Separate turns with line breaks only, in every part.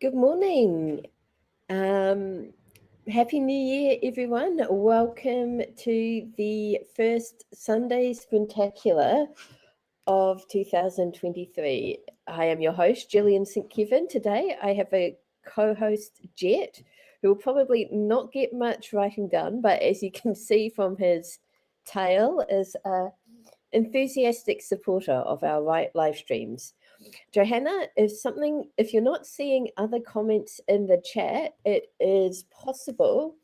Good morning. Happy New Year, everyone. Welcome to the first Sunday Sprintacular of 2023. I am your host, Gillian St. Kevern. Today I have a co-host, Jet, who will probably not get much writing done, but as you can see from his tail, is an enthusiastic supporter of our live streams. Johanna, if you're not seeing other comments in the chat, it is possible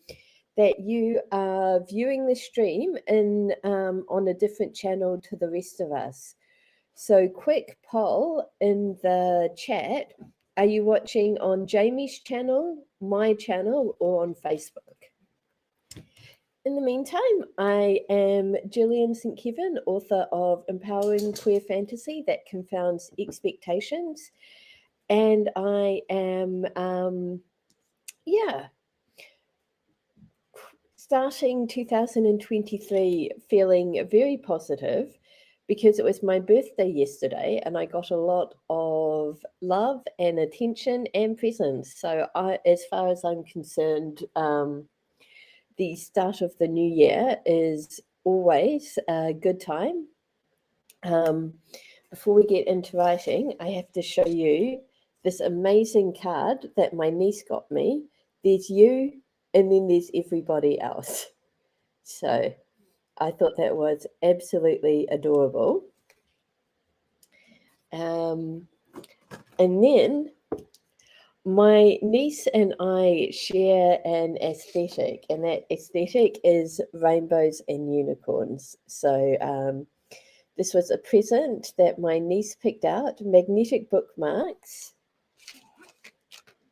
that you are viewing the stream in on a different channel to the rest of us. So, quick poll in the chat: are you watching on Jamie's channel, my channel, or on Facebook? In the meantime, I am Gillian St. Kevern, author of Empowering Queer Fantasy That Confounds Expectations. And I am, starting 2023 feeling very positive because it was my birthday yesterday and I got a lot of love and attention and presents. So, as far as I'm concerned, the start of the new year is always a good time. Before we get into writing, I have to show you this amazing card that my niece got me. There's you, and then there's everybody else. So I thought that was absolutely adorable. And then my niece and I share an aesthetic, and that aesthetic is rainbows and unicorns. So this was a present that my niece picked out: magnetic bookmarks,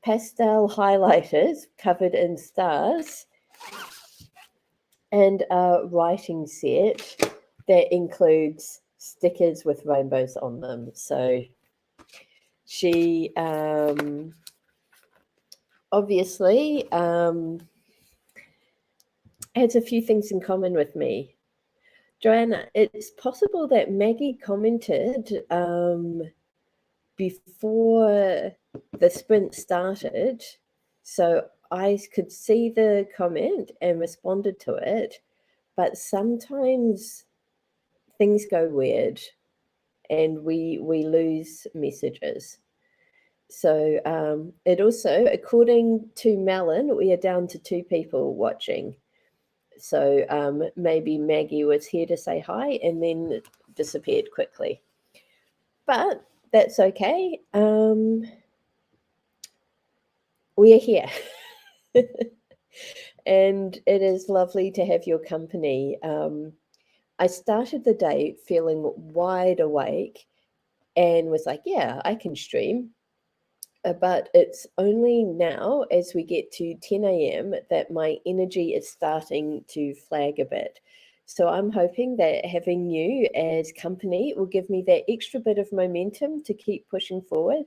pastel highlighters covered in stars, and a writing set that includes stickers with rainbows on them. So she obviously has a few things in common with me. Joanna, it's possible that Maggie commented before the sprint started, so I could see the comment and responded to it, but sometimes things go weird and we lose messages. So it also, according to Melon, we are down to 2 people watching. So maybe Maggie was here to say hi and then disappeared quickly. But that's okay. We are here. And it is lovely to have your company. I started the day feeling wide awake and was like, yeah, I can stream. But it's only now, as we get to 10 a.m., that my energy is starting to flag a bit. So I'm hoping that having you as company will give me that extra bit of momentum to keep pushing forward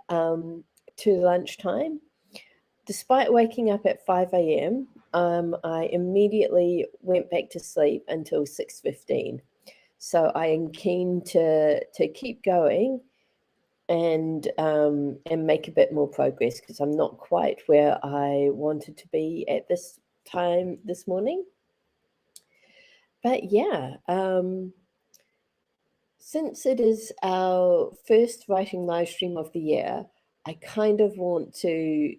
to lunchtime. Despite waking up at 5 a.m., I immediately went back to sleep until 6:15. So I am keen to keep going and make a bit more progress because I'm not quite where I wanted to be at this time this morning. But yeah, since it is our first writing live stream of the year, I kind of want to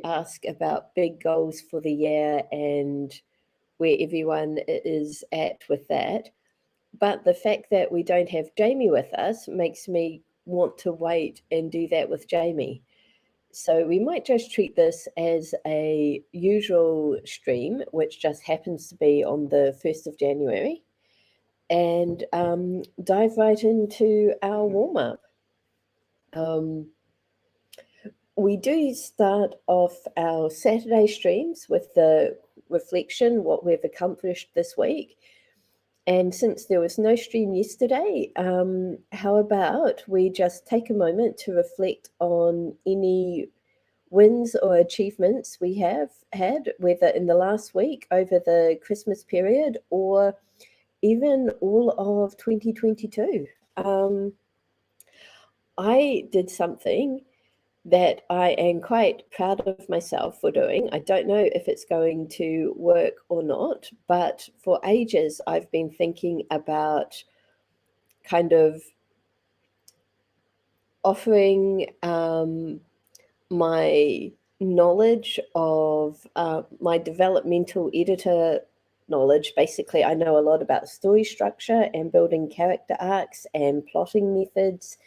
ask about big goals for the year and where everyone is at with that. But the fact that we don't have Jamie with us makes me want to wait and do that with Jamie. So we might just treat this as a usual stream, which just happens to be on the 1st of January, and dive right into our warm-up. We do start off our Saturday streams with the reflection, what we've accomplished this week. And since there was no stream yesterday, how about we just take a moment to reflect on any wins or achievements we have had, whether in the last week, over the Christmas period, or even all of 2022. I did something that I am quite proud of myself for doing. I don't know if it's going to work or not, but for ages I've been thinking about kind of offering my knowledge of my developmental editor knowledge. Basically, I know a lot about story structure and building character arcs and plotting methods.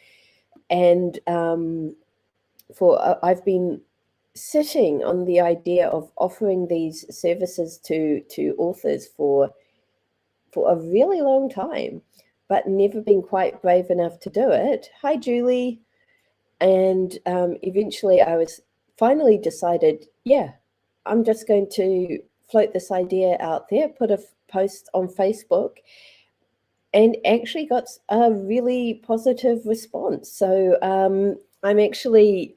And I've been sitting on the idea of offering these services to authors for a really long time, but never been quite brave enough to do it. Hi, Julie. And eventually I was finally decided, yeah, I'm just going to float this idea out there, put a post on Facebook, and actually got a really positive response. So I'm actually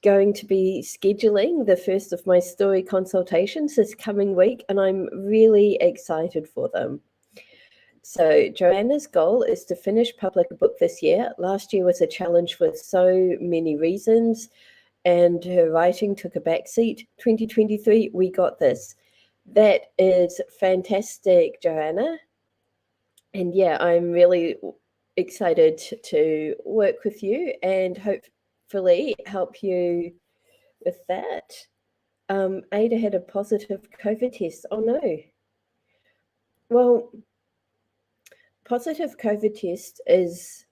going to be scheduling the first of my story consultations this coming week, and I'm really excited for them. So Joanna's goal is to finish publish a book this year. Last year was a challenge for so many reasons, and her writing took a backseat. 2023, we got this. That is fantastic, Joanna. And yeah, I'm really excited to work with you and hopefully help you with that. Ada had a positive COVID test. Oh no. Well, positive COVID test is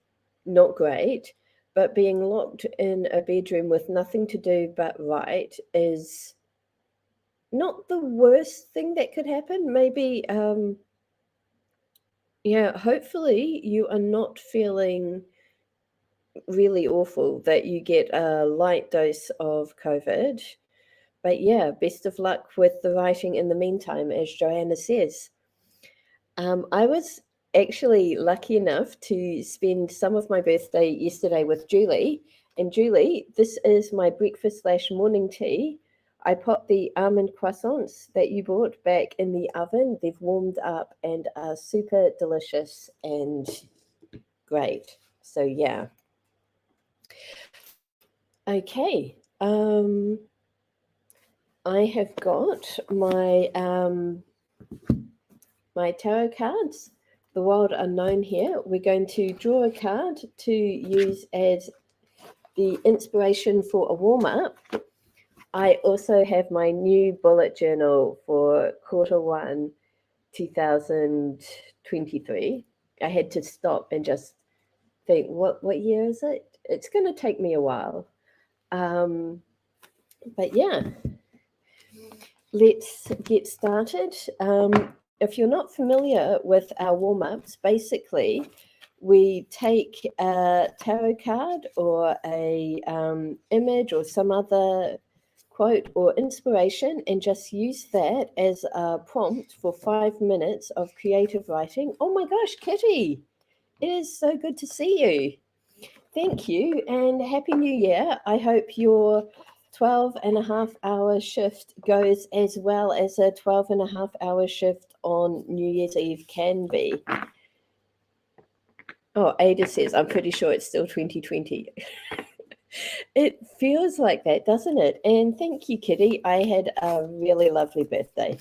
not great, but being locked in a bedroom with nothing to do but write is not the worst thing that could happen. Maybe, yeah, hopefully you are not feeling really awful, that you get a light dose of COVID. But yeah, best of luck with the writing in the meantime, as Joanna says. I was actually lucky enough to spend some of my birthday yesterday with Julie. And Julie, this is my breakfast/morning tea. I popped the almond croissants that you bought back in the oven. They've warmed up and are super delicious and great. So yeah. Okay. I have got my my tarot cards, the Wild Unknown here. We're going to draw a card to use as the inspiration for a warm-up. I also have my new bullet journal for Q1 2023. I had to stop and just think, what year is it? It's going to take me a while. But yeah, let's get started. If you're not familiar with our warm-ups, basically we take a tarot card or a image or some other quote or inspiration and just use that as a prompt for 5 minutes of creative writing. Oh my gosh, Kitty, it is so good to see you. Thank you and Happy New Year. I hope your 12.5-hour shift goes as well as a 12.5-hour shift on New Year's Eve can be. Oh, Ada says, I'm pretty sure it's still 2020. It feels like that, doesn't it? And thank you, Kitty. I had a really lovely birthday.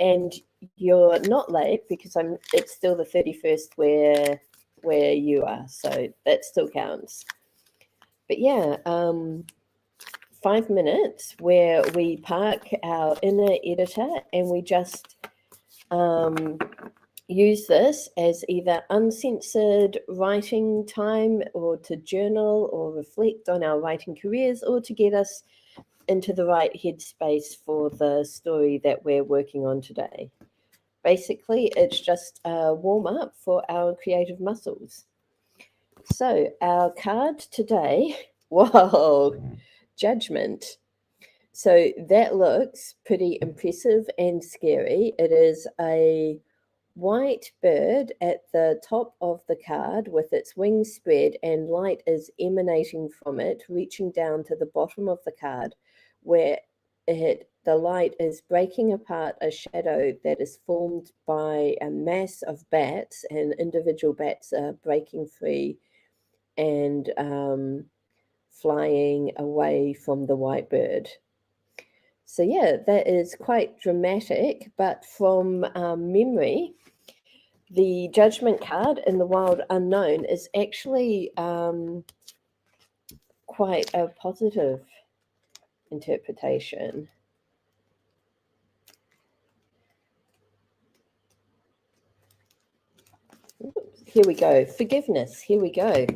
And you're not late because it's still the 31st where you are, so that still counts. But yeah, 5 minutes where we park our inner editor and we just use this as either uncensored writing time or to journal or reflect on our writing careers or to get us into the right headspace for the story that we're working on today. Basically, it's just a warm-up for our creative muscles. So our card today, whoa, Judgment. So that looks pretty impressive and scary. It is a white bird at the top of the card with its wings spread and light is emanating from it, reaching down to the bottom of the card where the light is breaking apart a shadow that is formed by a mass of bats, and individual bats are breaking free and flying away from the white bird. So yeah, that is quite dramatic, but from memory, the judgment card in the wild unknown is actually quite a positive interpretation. Here we go. Forgiveness. Here we go.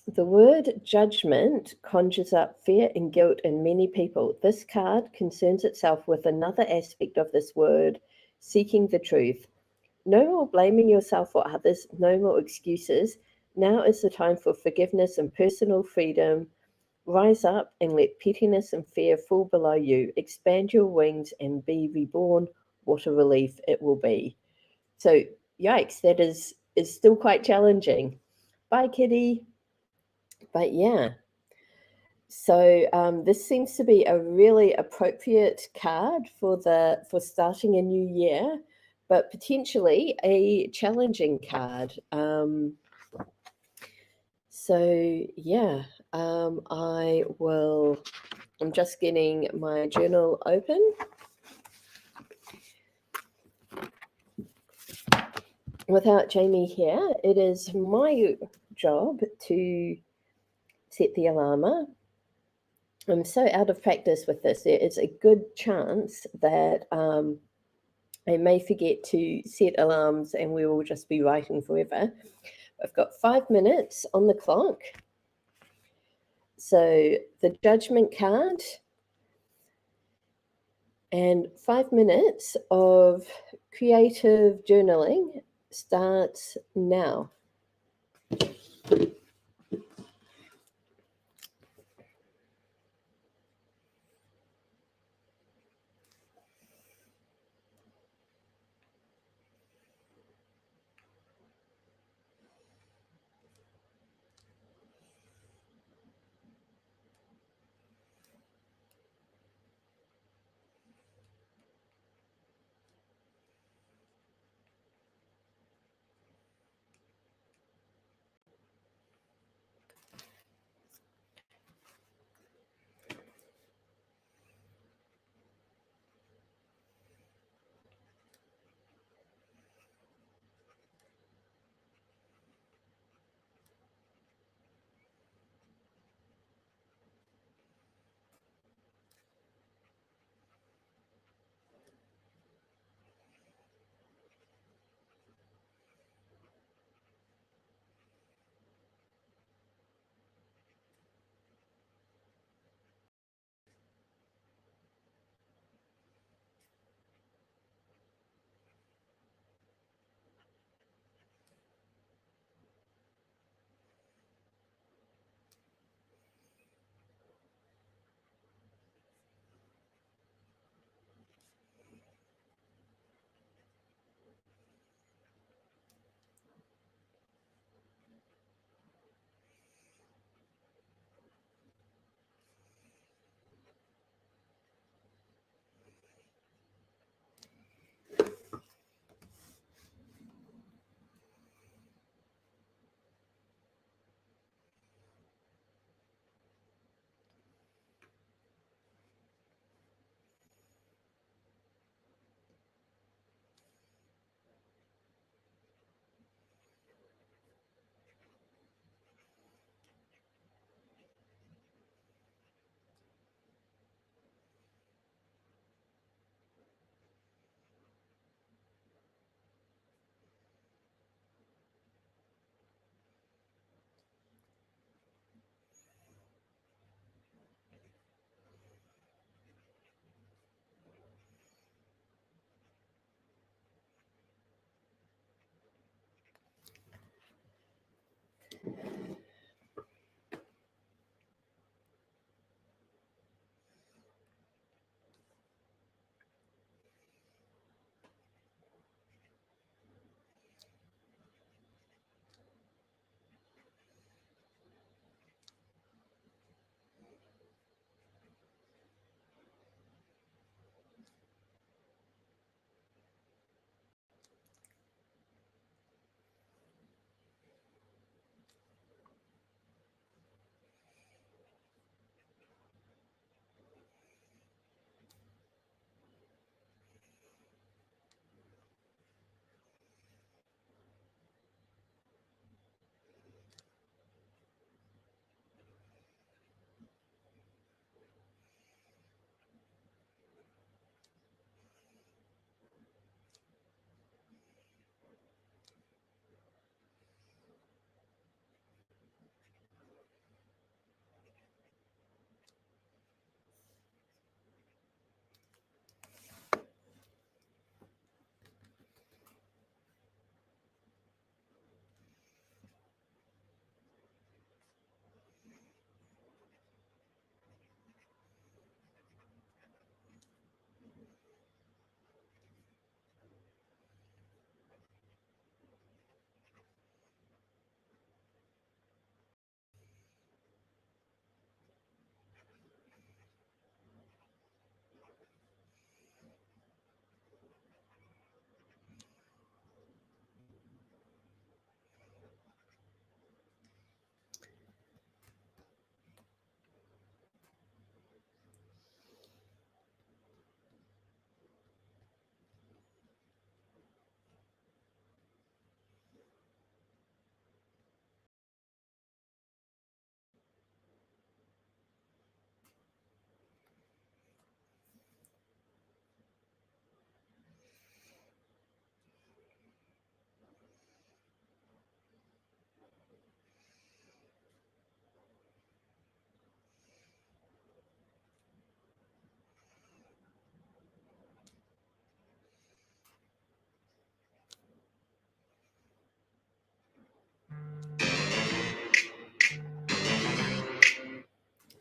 The word judgment conjures up fear and guilt in many people. This card concerns itself with another aspect of this word, seeking the truth. No more blaming yourself or others, no more excuses. Now is the time for forgiveness and personal freedom. Rise up and let pettiness and fear fall below you. Expand your wings and be reborn. What a relief it will be. So, yikes, that is still quite challenging. Bye, kitty. But yeah, so this seems to be a really appropriate card for starting a new year, but potentially a challenging card. So yeah, I'm just getting my journal open. Without Jamie here, it is my job to set the alarmer. I'm so out of practice with this. There is a good chance that I may forget to set alarms and we will just be writing forever. I've got 5 minutes on the clock. So the judgment card and 5 minutes of creative journaling starts now.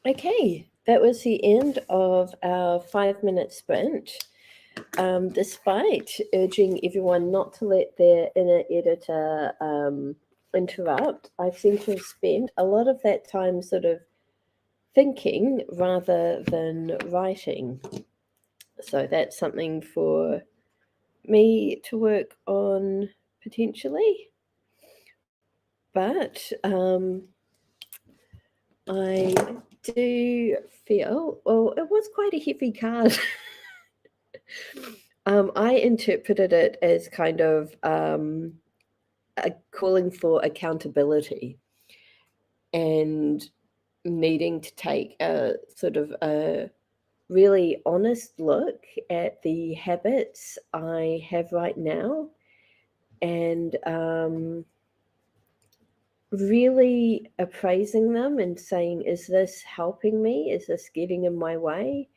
Okay, that was the end of our 5-minute sprint. Despite urging everyone not to let their inner editor interrupt, I seem to have spent a lot of that time sort of thinking rather than writing. So that's something for me to work on potentially. But I do feel, well, it was quite a heavy card. I interpreted it as kind of calling for accountability and needing to take a sort of a really honest look at the habits I have right now and really appraising them and saying, is this helping me? Is this getting in my way?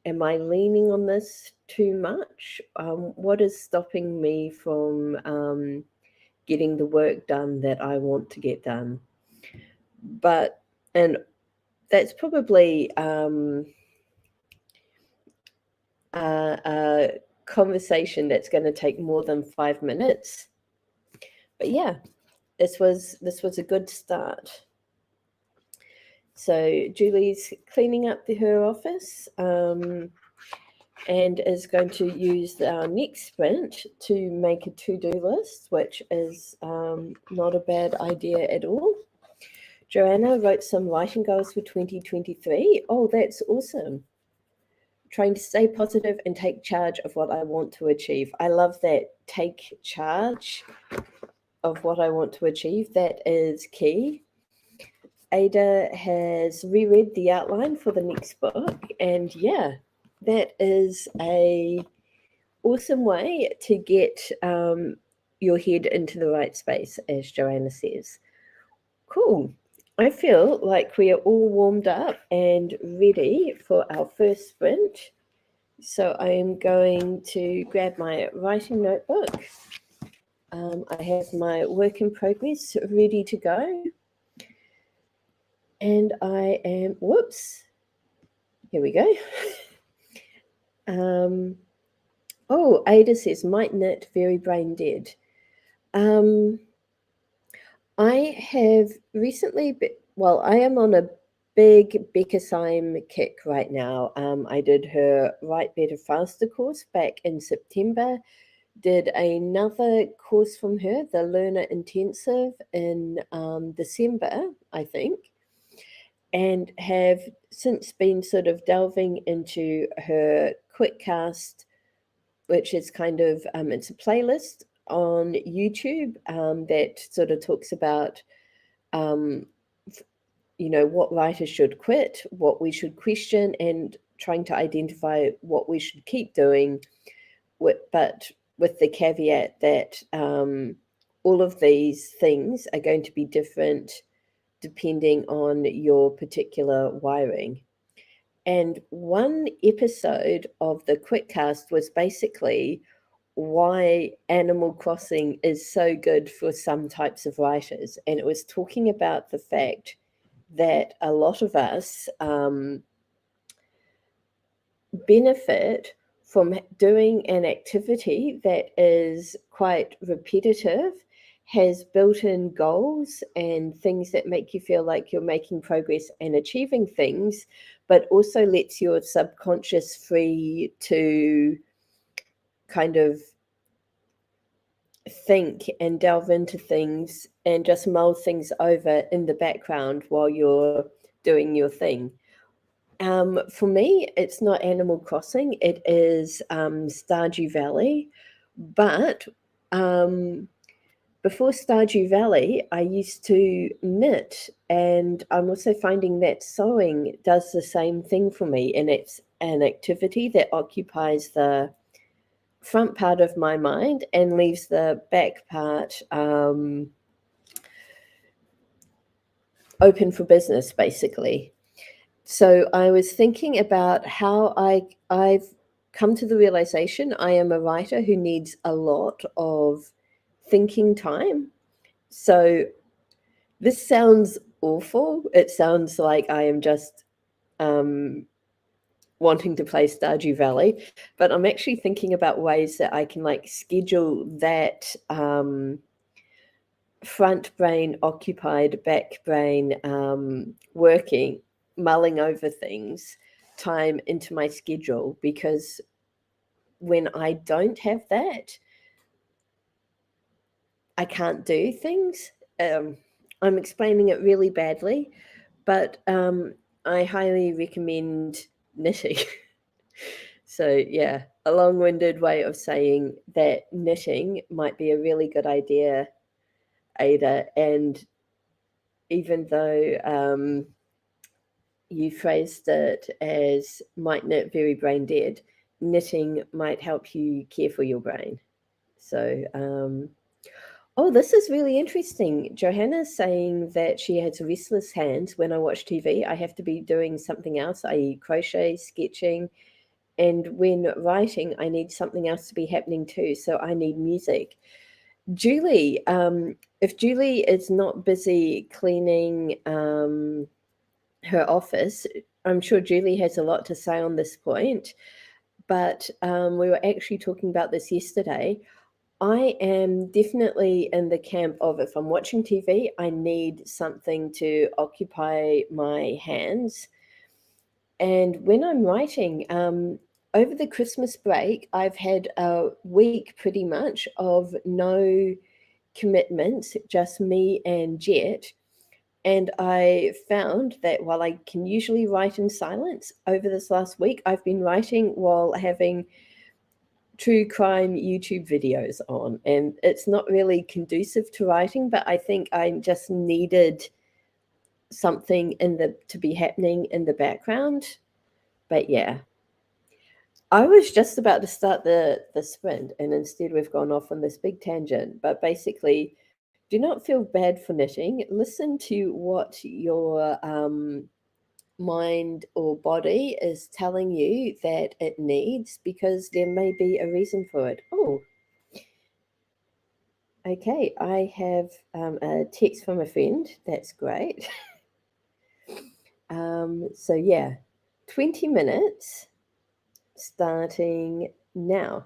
Am I leaning on this too much? What is stopping me from getting the work done that I want to get done? And that's probably a conversation that's going to take more than 5 minutes. But yeah, this was a good start. So Julie's cleaning up her office and is going to use our next sprint to make a to-do list, which is not a bad idea at all. Joanna wrote some writing goals for 2023. Oh, that's awesome. Trying to stay positive and take charge of what I want to achieve. I love that. Take charge of what I want to achieve. That is key. Ada has reread the outline for the next book, and yeah, that is a awesome way to get your head into the right space, as Joanna says. Cool. I feel like we are all warmed up and ready for our first sprint. So I am going to grab my writing notebook. I have my work in progress ready to go. And I am, whoops, here we go. Oh, Ada says, might knit, very brain dead. I have recently, I am on a big Becca Syme kick right now. I did her Write Better Faster course back in September, did another course from her, the Learner Intensive, in December, I think, and have since been sort of delving into her Quickcast, which is kind of, it's a playlist on YouTube that sort of talks about, what writers should quit, what we should question, and trying to identify what we should keep doing, but with the caveat that all of these things are going to be different depending on your particular wiring. And one episode of the Quickcast was basically why Animal Crossing is so good for some types of writers. And it was talking about the fact that a lot of us benefit from doing an activity that is quite repetitive, has built-in goals and things that make you feel like you're making progress and achieving things, but also lets your subconscious free to kind of think and delve into things and just mull things over in the background while you're doing your thing. For me, it's not Animal Crossing, it is Stardew Valley. But before Stardew Valley, I used to knit, and I'm also finding that sewing does the same thing for me, and it's an activity that occupies the front part of my mind and leaves the back part open for business, basically. So I was thinking about how I've come to the realization I am a writer who needs a lot of thinking time. So this sounds awful. It sounds like I am just wanting to play Stardew Valley, but I'm actually thinking about ways that I can like schedule that front brain occupied, back brain working, mulling over things time into my schedule, because when I don't have that, I can't do things. I'm explaining it really badly, but I highly recommend knitting. So yeah, a long-winded way of saying that knitting might be a really good idea, Ada. And even though you phrased it as might knit very brain dead, knitting might help you care for your brain. So oh, this is really interesting. Johanna's saying that she has restless hands when I watch TV. I have to be doing something else, i.e. crochet, sketching, and when writing, I need something else to be happening too. So I need music. Julie, if Julie is not busy cleaning her office, I'm sure Julie has a lot to say on this point. But we were actually talking about this yesterday. I am definitely in the camp of, if I'm watching TV, I need something to occupy my hands. And when I'm writing, over the Christmas break, I've had a week pretty much of no commitments, just me and Jet. And I found that while I can usually write in silence, over this last week, I've been writing while having true crime YouTube videos on. And it's not really conducive to writing, but I think I just needed something to be happening in the background. But yeah, I was just about to start the sprint, and instead we've gone off on this big tangent. But basically, do not feel bad for knitting. Listen to what your mind or body is telling you that it needs, because there may be a reason for it. Oh, okay. I have a text from a friend. That's great. So yeah, 20 minutes starting now.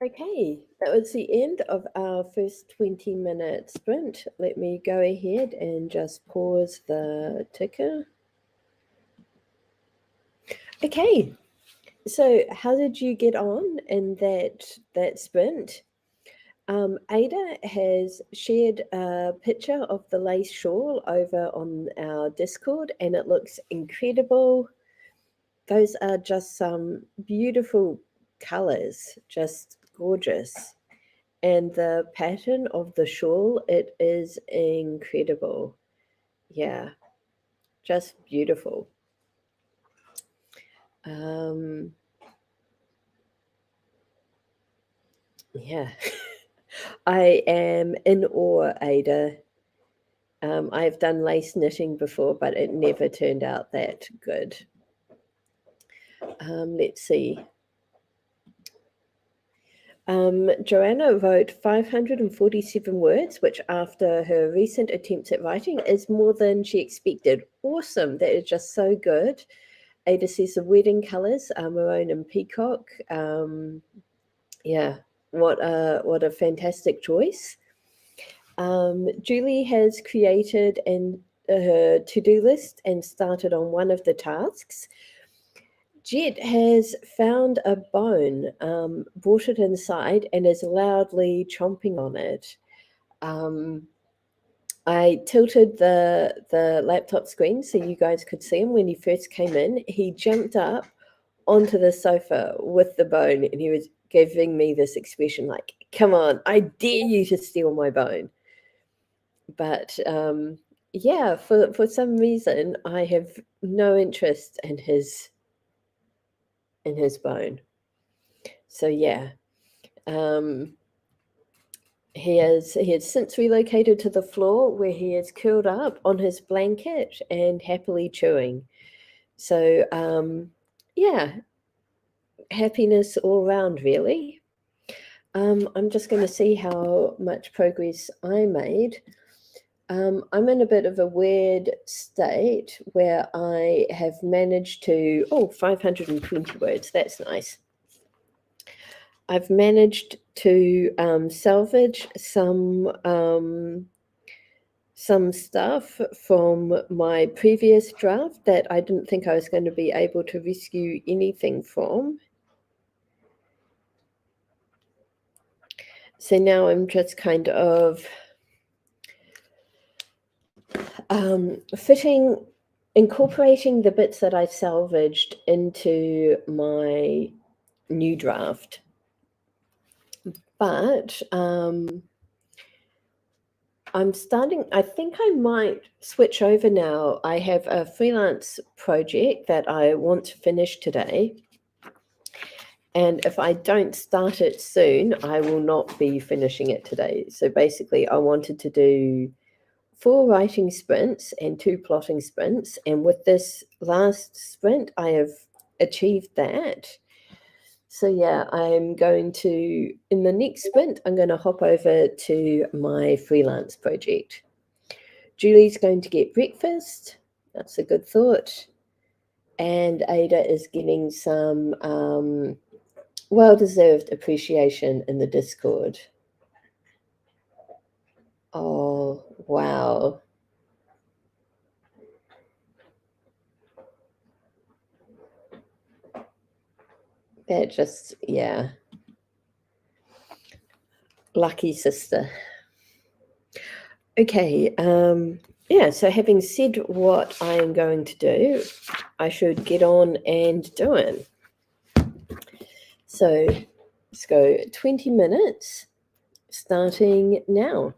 Okay, that was the end of our first 20-minute sprint. Let me go ahead and just pause the ticker. Okay, so how did you get on in that sprint? Ada has shared a picture of the lace shawl over on our Discord, and it looks incredible. Those are just some beautiful colors, just gorgeous. And the pattern of the shawl, it is incredible. Yeah, just beautiful. Yeah, I am in awe, Ada. I've done lace knitting before, but it never turned out that good. Let's see. Joanna wrote 547 words, which after her recent attempts at writing is more than she expected. Awesome. That is just so good. Ada says the wedding colours are maroon and peacock. Yeah, what a fantastic choice. Julie has created her to-do list and started on one of the tasks. Jet has found a bone, brought it inside, and is loudly chomping on it. I tilted the laptop screen so you guys could see him when he first came in. He jumped up onto the sofa with the bone, and he was giving me this expression like, "Come on, I dare you to steal my bone." But yeah, for some reason, I have no interest in his bone. So yeah, he has since relocated to the floor where he is curled up on his blanket and happily chewing. So yeah, happiness all around, really. I'm just going to see how much progress I made. I'm in a bit of a weird state where I have managed to, 520 words, that's nice. I've managed to salvage some stuff from my previous draft that I didn't think I was going to be able to rescue anything from. So now I'm just kind of incorporating the bits that I salvaged into my new draft. But I think I might switch over now. I have a freelance project that I want to finish today. And if I don't start it soon, I will not be finishing it today. So basically, I wanted to do 4 writing sprints and 2 plotting sprints. And with this last sprint, I have achieved that. So yeah, I'm going to, in the next sprint, I'm going to hop over to my freelance project. Julie's going to get breakfast. That's a good thought. And Ada is getting some well-deserved appreciation in the Discord. Oh, wow. That just, yeah. Lucky sister. Okay, yeah, so having said what I am going to do, I should get on and do it. So let's go 20 minutes, starting now.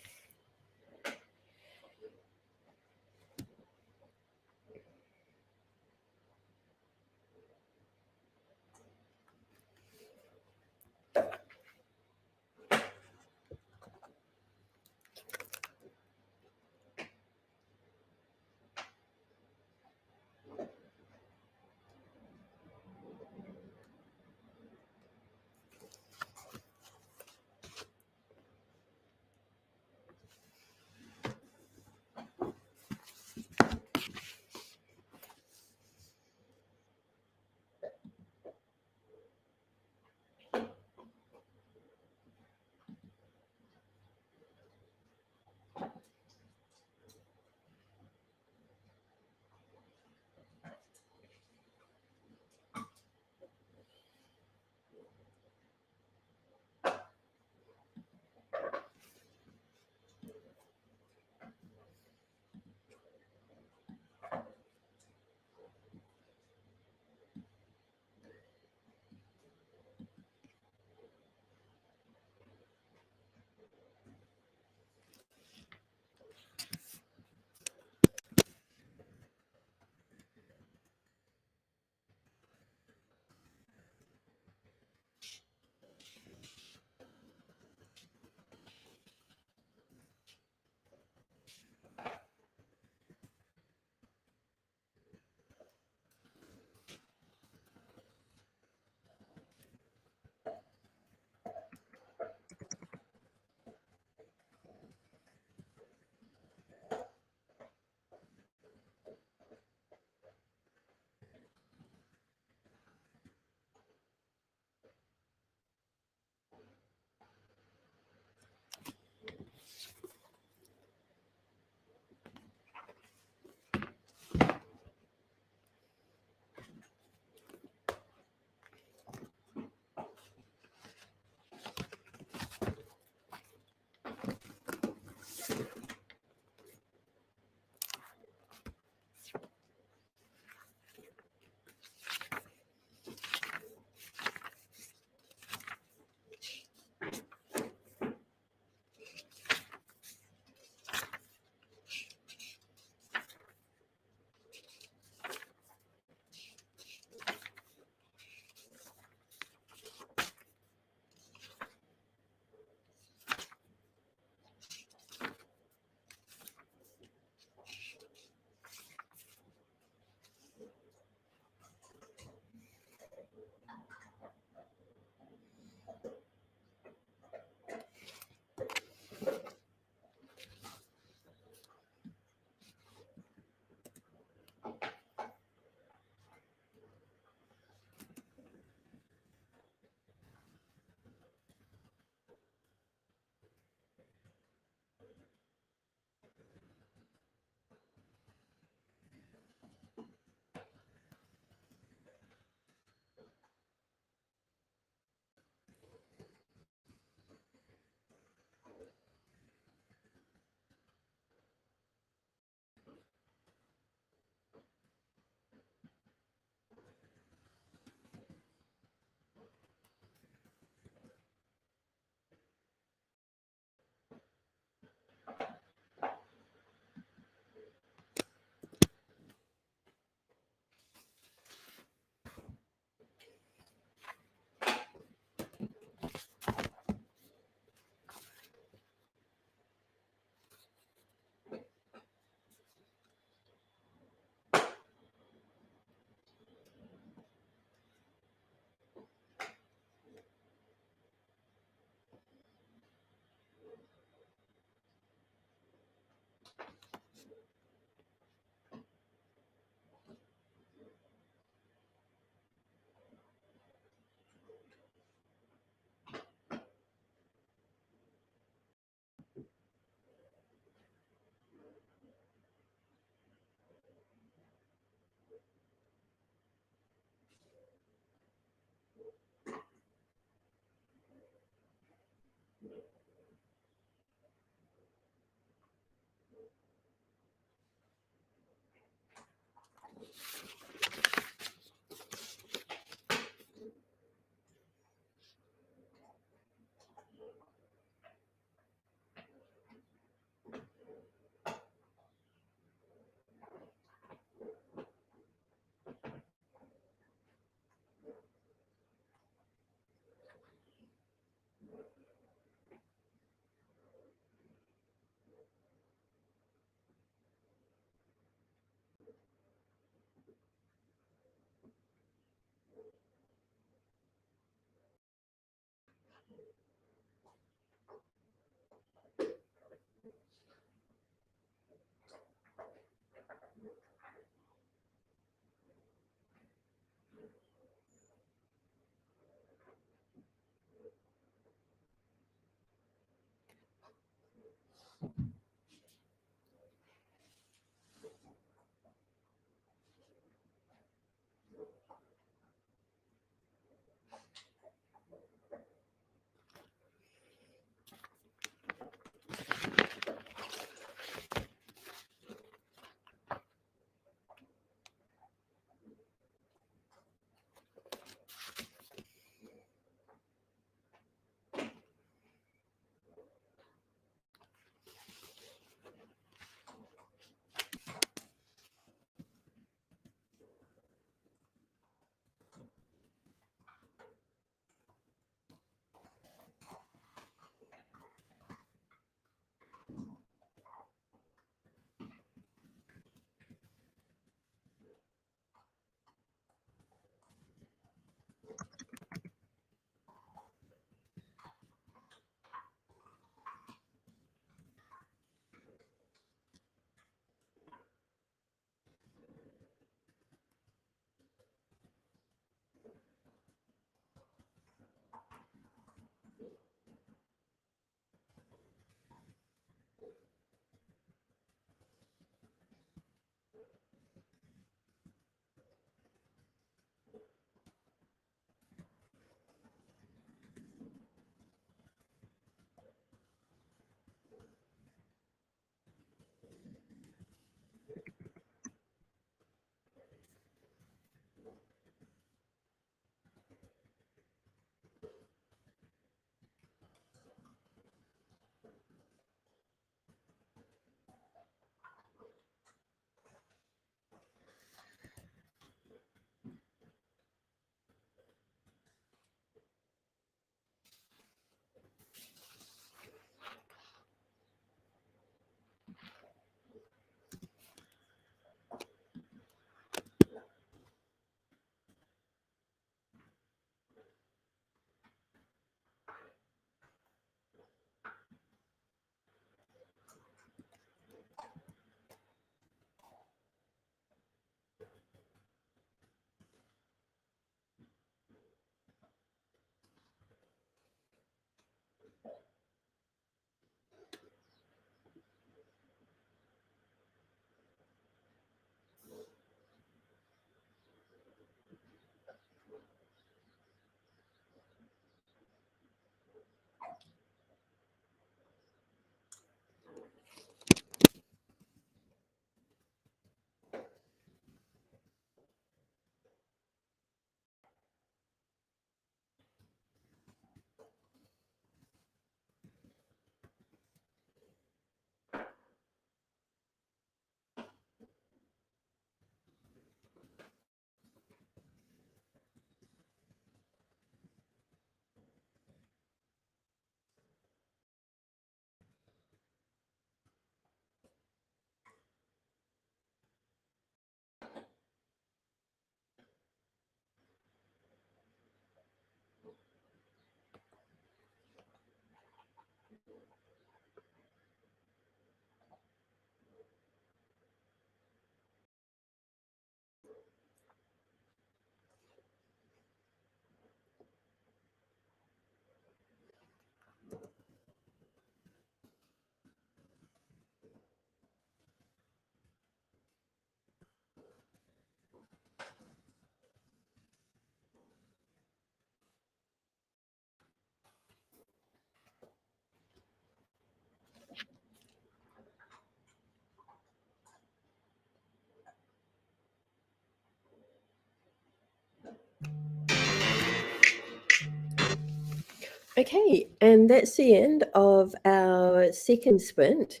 Okay, and that's the end of our second sprint.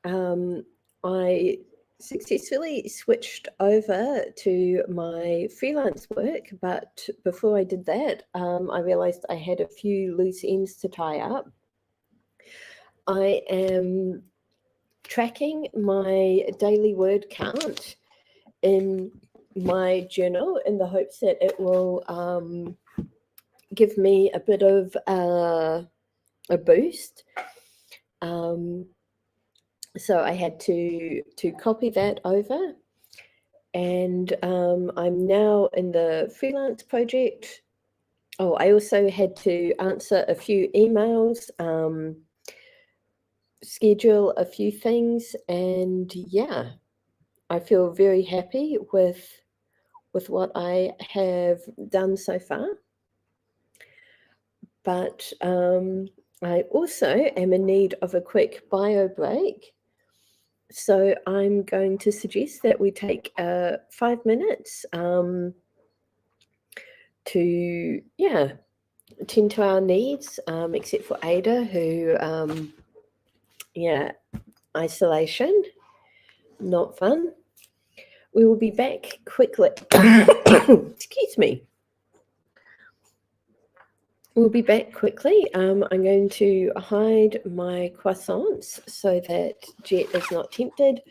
I successfully switched over to my freelance work, but before I did that, I realized I had a few loose ends to tie up. I am tracking my daily word count in my journal in the hopes that it will give me a bit of a boost. So I had to copy that over, and I'm now in the freelance project. Oh, I also had to answer a few emails, schedule a few things, and yeah, I feel very happy with what I have done so far. But I also am in need of a quick bio break. So I'm going to suggest that we take 5 minutes to, attend to our needs, except for Ada, who, isolation, not fun. We will be back quickly. Excuse me. We'll be back quickly. I'm going to hide my croissants so that Jet is not tempted.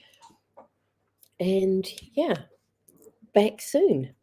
And yeah, back soon.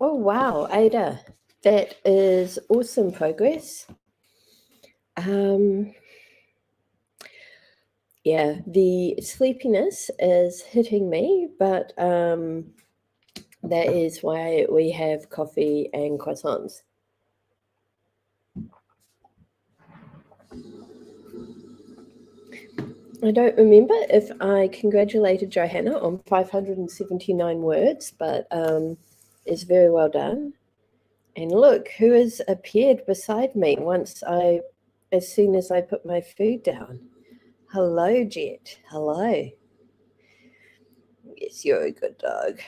Oh, wow, Ada, that is awesome progress. Yeah, the sleepiness is hitting me, but that is why we have coffee and croissants. I don't remember if I congratulated Johanna on 579 words, but it's very well done. And look who has appeared beside me as soon as I put my food down. Hello, Jet. Hello. Yes, you're a good dog.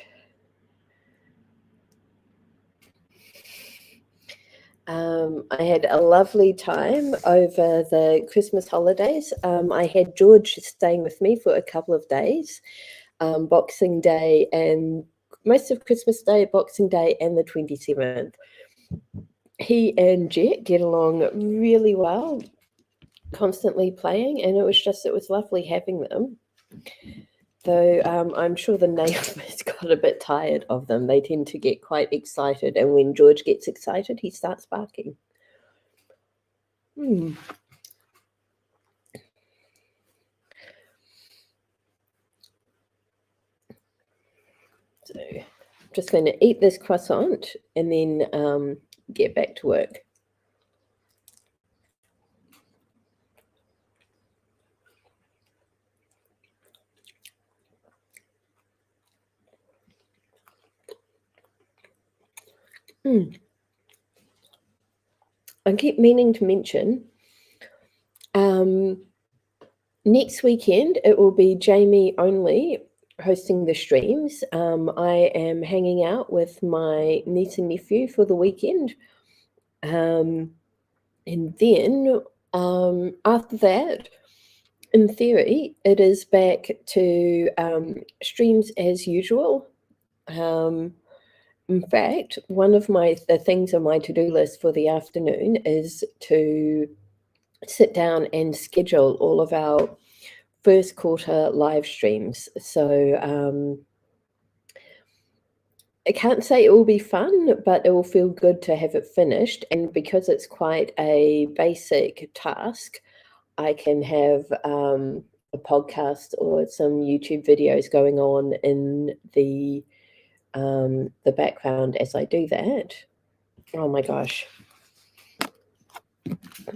I had a lovely time over the Christmas holidays. I had George staying with me for a couple of days, Boxing Day and most of Christmas Day, Boxing Day, and the 27th. He and Jet get along really well, constantly playing, and it was lovely having them. Though I'm sure the neighbours got a bit tired of them. They tend to get quite excited, and when George gets excited, he starts barking. So I'm just going to eat this croissant and then get back to work. I keep meaning to mention next weekend it will be Jamie only hosting the streams. I am hanging out with my niece and nephew for the weekend. And then after that, in theory, it is back to streams as usual. In fact, one of the things on my to-do list for the afternoon is to sit down and schedule all of our first quarter live streams. So I can't say it will be fun, but it will feel good to have it finished. And because it's quite a basic task, I can have a podcast or some YouTube videos going on in the background as I do that. Oh my gosh.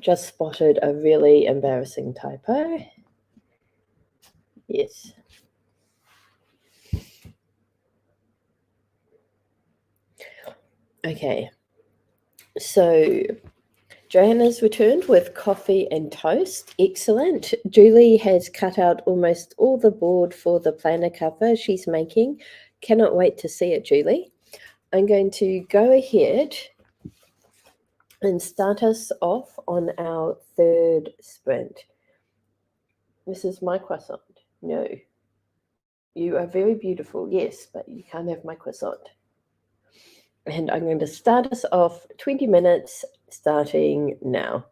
Just spotted a really embarrassing typo. Yes. Okay. So Johanna's returned with coffee and toast. Excellent. Julie has cut out almost all the board for the planner cover she's making. Cannot wait to see it, Julie. I'm going to go ahead and start us off on our third sprint. This is my croissant. No. You are very beautiful, yes, but you can't have my croissant. And I'm going to start us off 20 minutes starting now.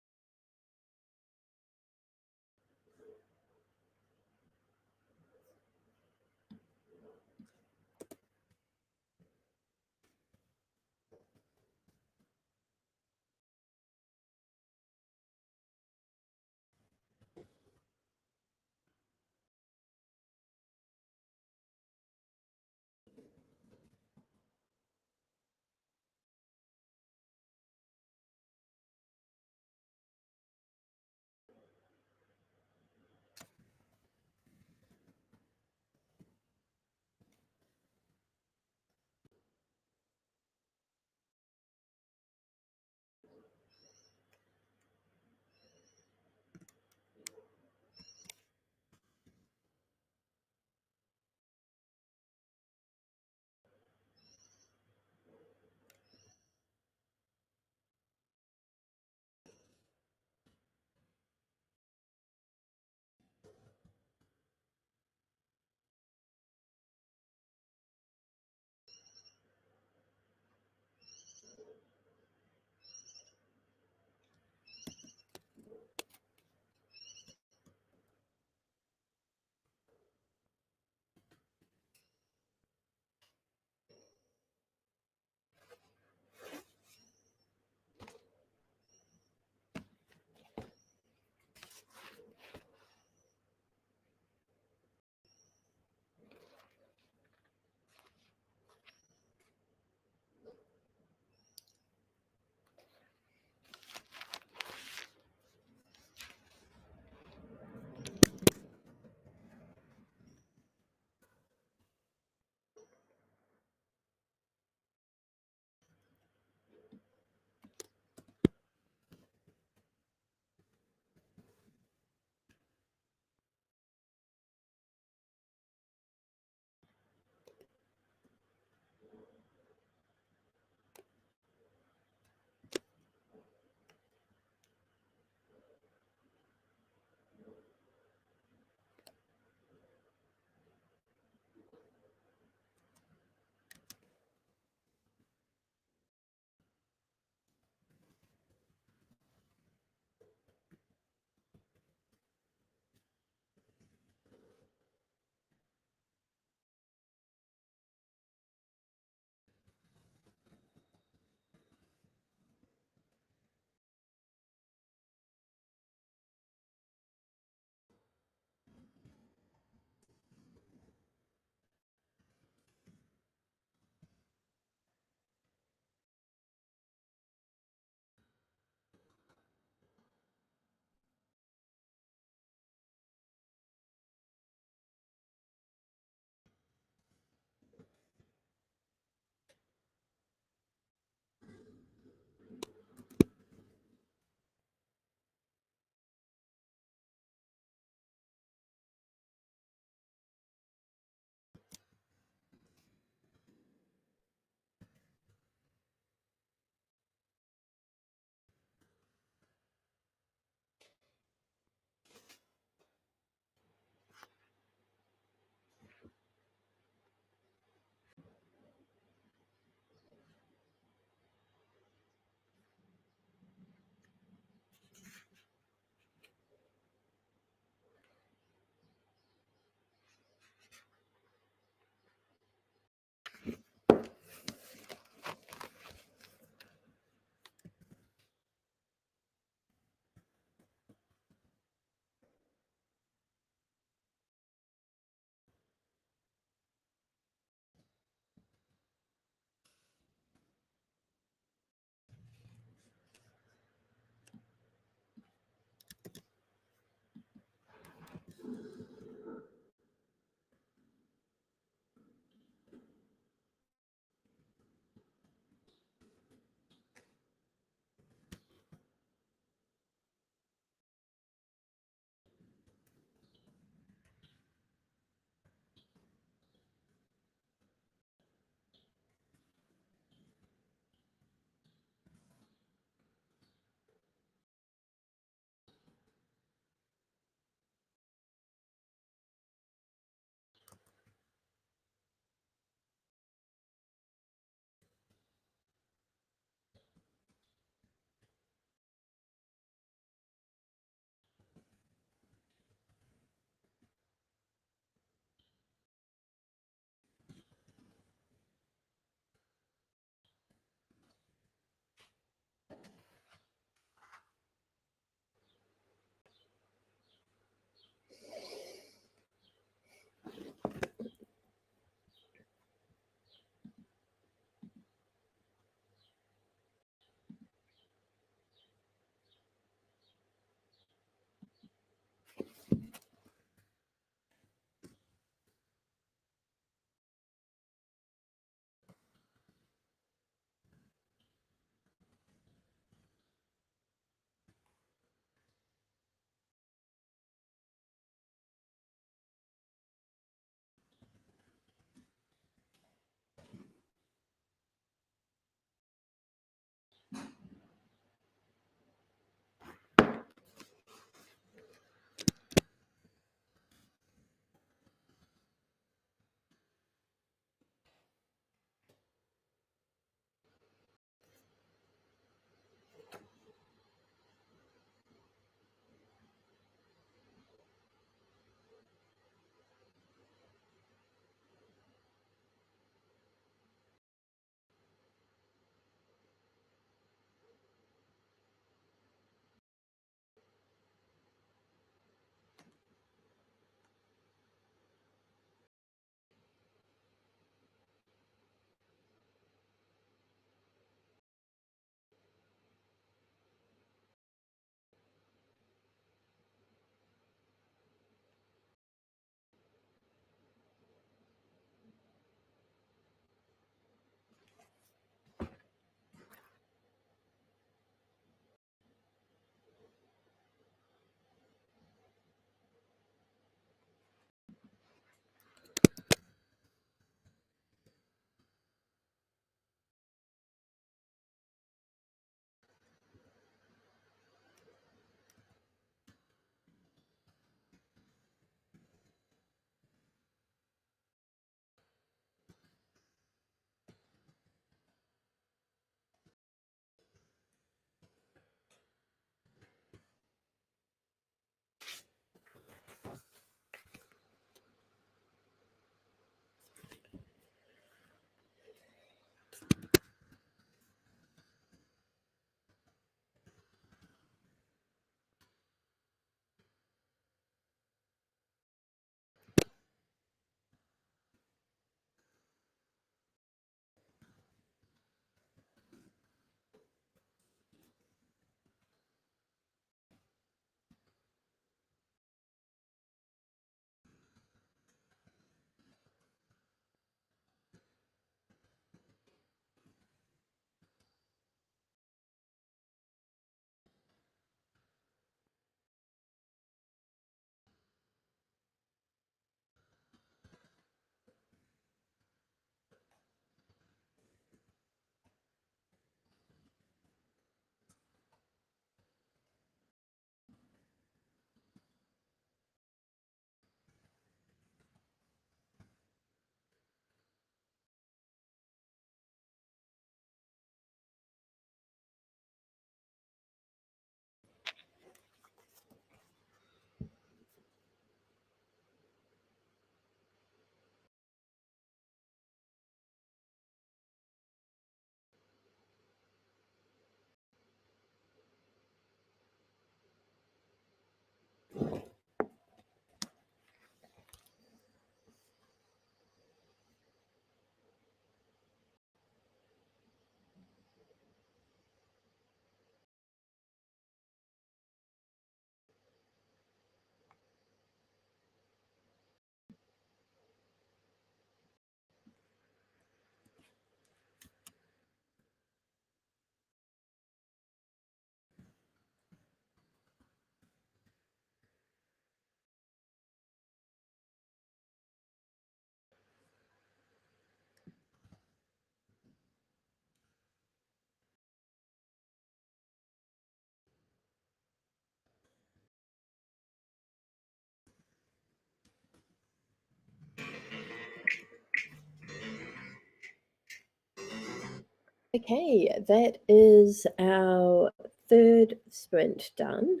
Okay, that is our third sprint done.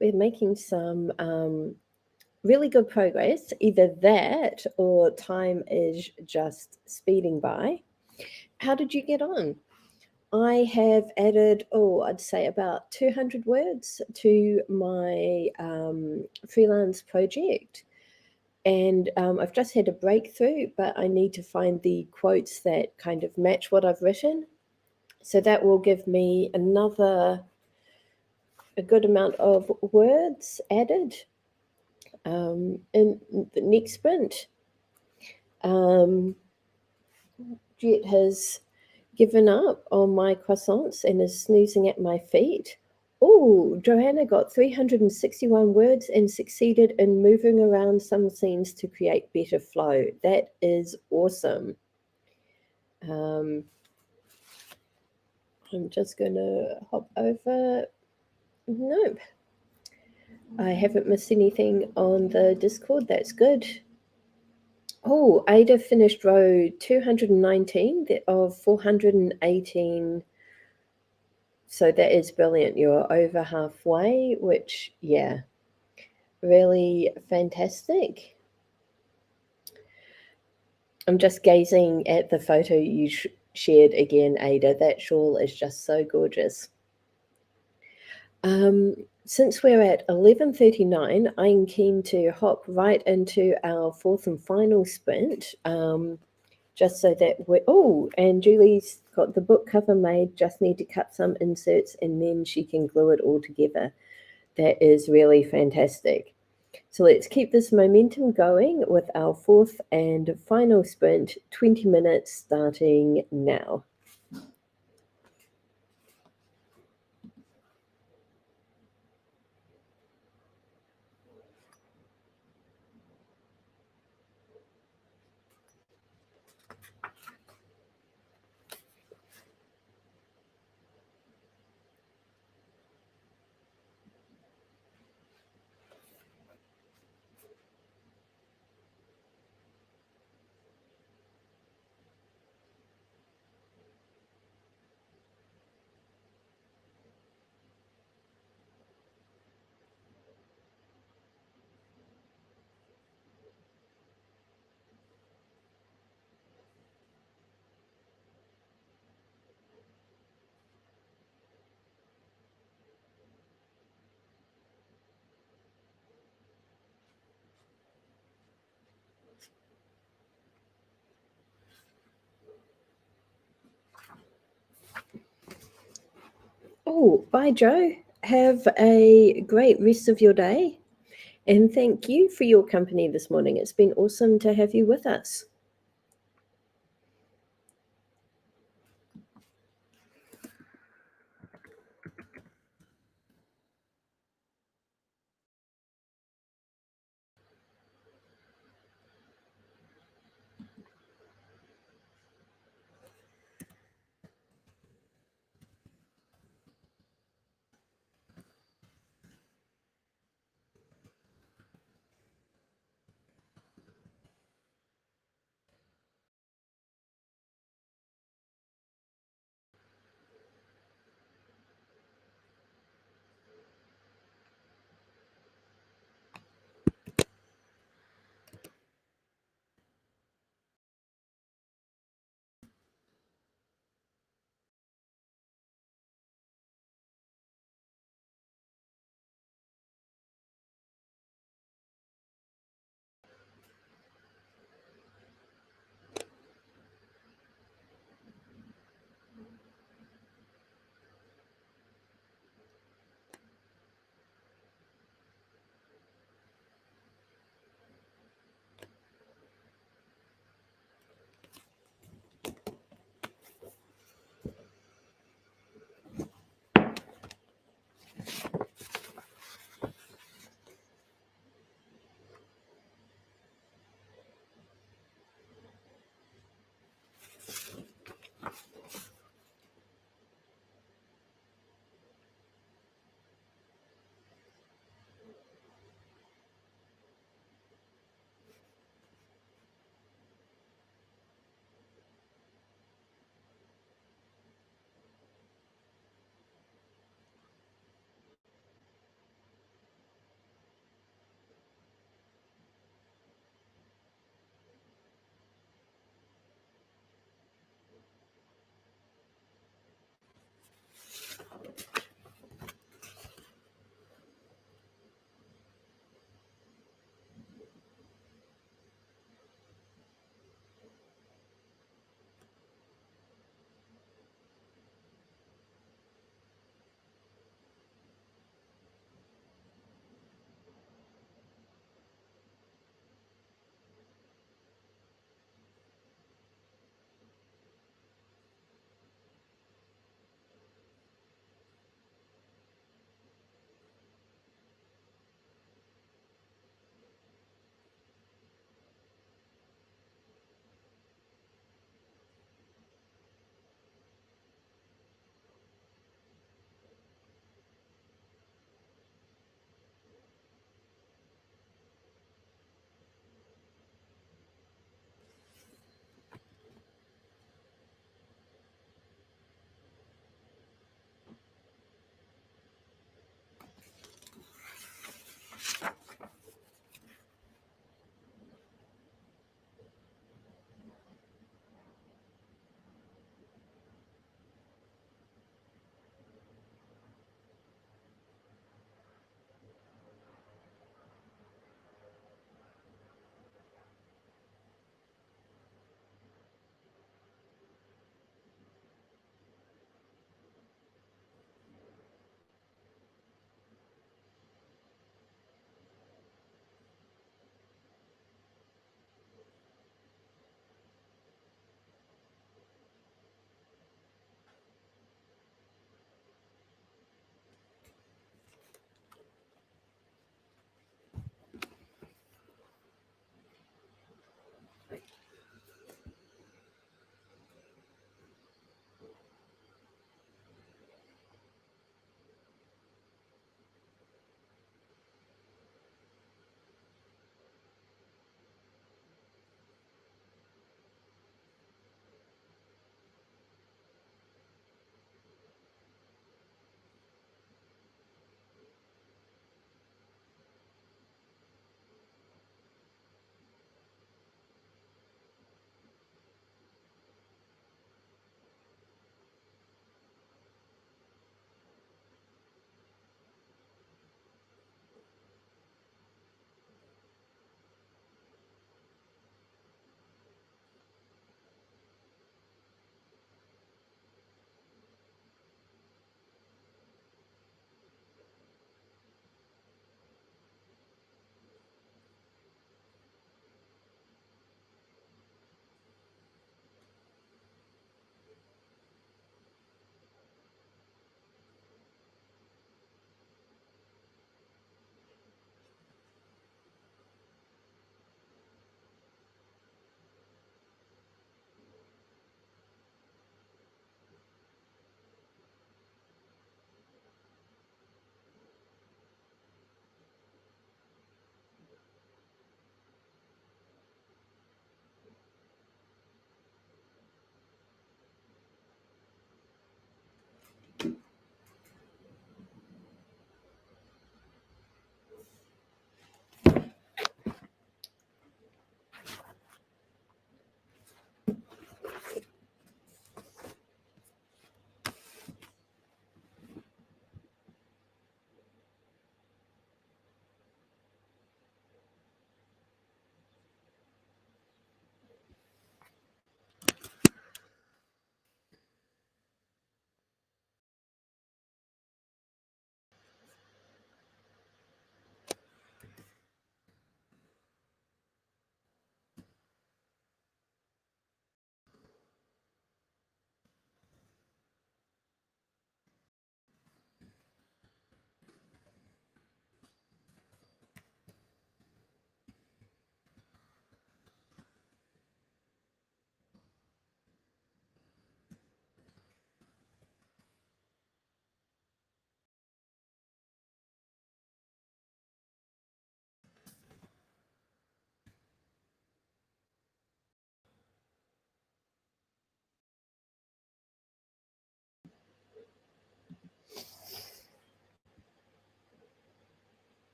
We're making some really good progress. Either that or time is just speeding by. How did you get on? I have added, I'd say about 200 words to my freelance project. And I've just had a breakthrough, but I need to find the quotes that kind of match what I've written. So that will give me a good amount of words added in the next sprint. Jet has given up on my croissants and is snoozing at my feet. Oh, Joanna got 361 words and succeeded in moving around some scenes to create better flow. That is awesome. I'm just going to hop over. Nope. I haven't missed anything on the Discord. That's good. Oh, Ada finished row 219 of 418. So that is brilliant. You're over halfway, which, yeah, really fantastic. I'm just gazing at the photo you shared again, Ada. That shawl is just so gorgeous. Since we're at 11:39, I'm keen to hop right into our fourth and final sprint, just so that and Julie's got the book cover made, just need to cut some inserts and then she can glue it all together. That is really fantastic. So let's keep this momentum going with our fourth and final sprint, 20 minutes starting now. Oh, bye, Joe. Have a great rest of your day. And thank you for your company this morning. It's been awesome to have you with us.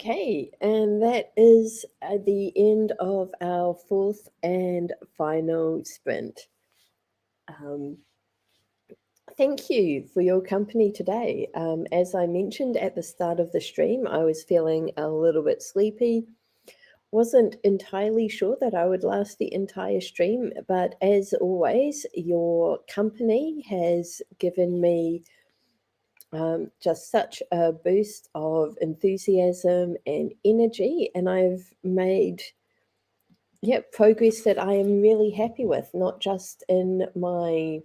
Okay, and that is the end of our fourth and final sprint. Thank you for your company today. As I mentioned at the start of the stream, I was feeling a little bit sleepy. Wasn't entirely sure that I would last the entire stream, but as always, your company has given me just such a boost of enthusiasm and energy, and I've made progress that I am really happy with, not just in my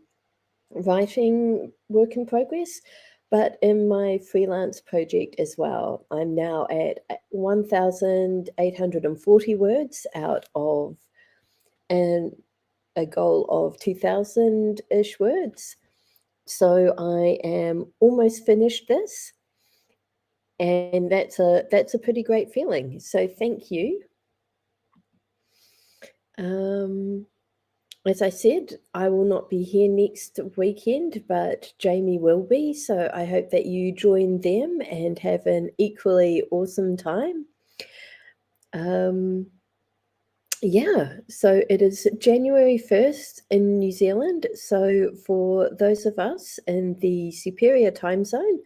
writing work in progress, but in my freelance project as well. I'm now at 1,840 words out of a goal of 2,000-ish words. So I am almost finished this, and that's a pretty great feeling. So thank you. As I said, I will not be here next weekend, but Jamie will be. So I hope that you join them and have an equally awesome time. So it is January 1st in New Zealand. So for those of us in the superior time zone,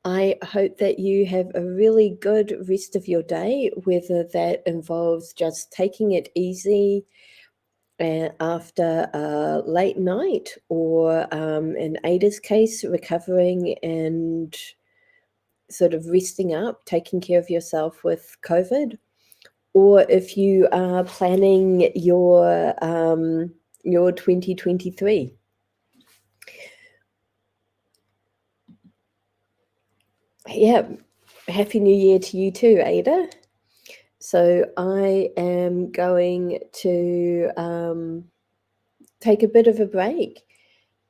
I hope that you have a really good rest of your day, whether that involves just taking it easy after a late night, or in Ada's case, recovering and sort of resting up, taking care of yourself with COVID, or if you are planning your 2023. Yeah, Happy New Year to you too, Ada. So I am going to take a bit of a break,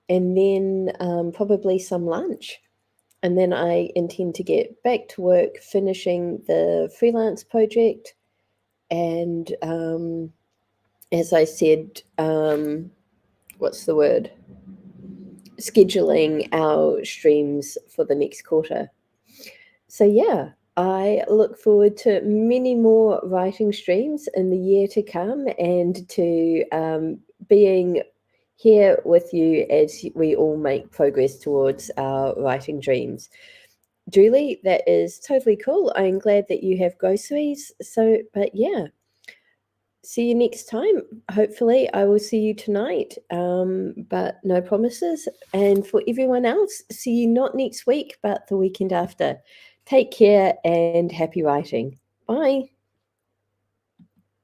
and then probably some lunch. And then I intend to get back to work, finishing the freelance project. And as I said, what's the word? Scheduling our streams for the next quarter. So yeah, I look forward to many more writing streams in the year to come, and to being here with you as we all make progress towards our writing dreams. Julie, that is totally cool. I'm glad that you have groceries. So, but yeah, see you next time. Hopefully, I will see you tonight, but no promises. And for everyone else, see you not next week, but the weekend after. Take care and happy writing. Bye.